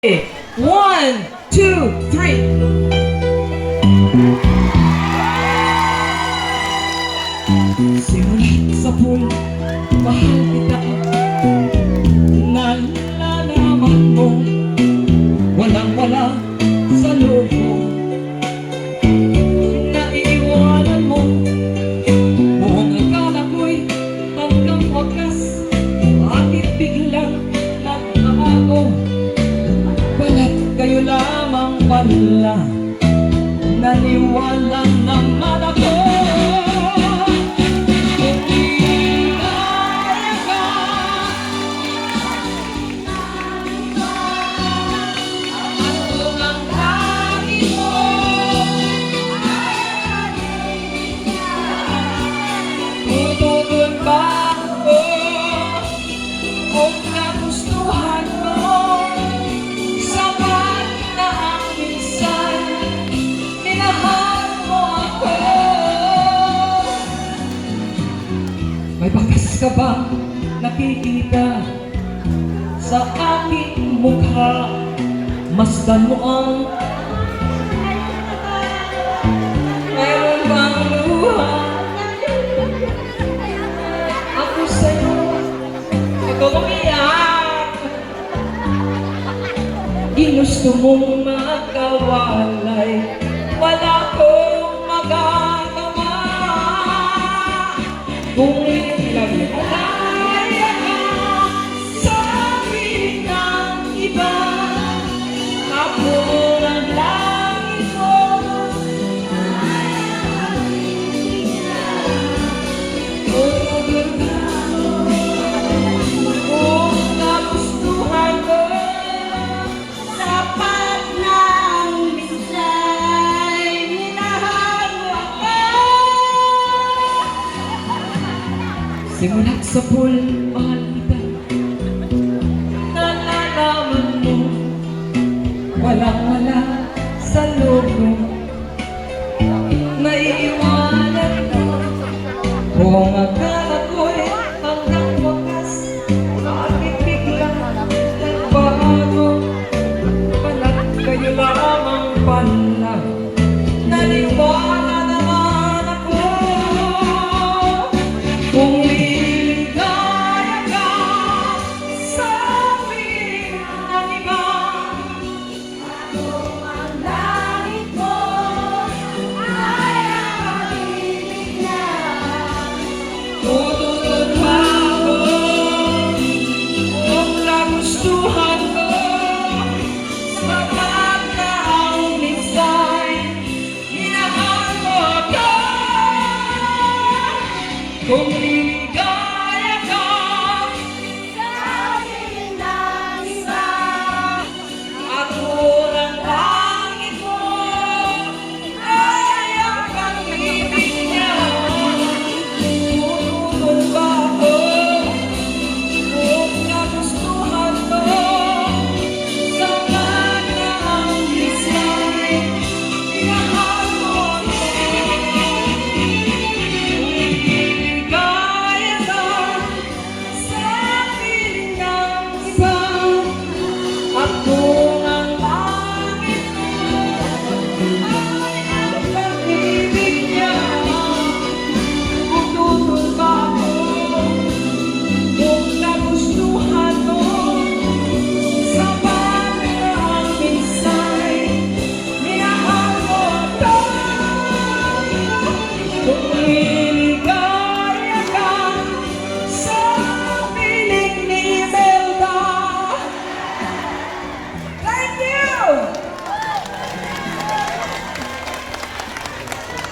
1, 2, 3. Simulat sa pool, mahal kita. Nalalaman mo, walang-wala sa loob mo. Naiiwanan mo, buong akala ko'y hanggang wakas. Bakit biglang nag-aago? Balat kayo lamang pala, naniwala naman ako. May bakas ka ba nakikita sa aking mukha? Masdan mo ang meron bang luha? Ako sa'yo, ikaw umiyak. Ginusto mong magkawalay, wala akong magagawa. Kung ilang malaya ka sa piling ng iba, ako ng langit mo ay tutulog ka. Kung nagustuhan ko, sapat ng minsay minahal mo ako. Simulat sa pool, mahal kita. Nalalaman mo, walang-wala sa loob mo. Naiiwanan mo, kung akala ko'y hanggang wakas. Bakit biglang nagbago? Balat kayo lamang pala, naniwala naman ako. Kung kung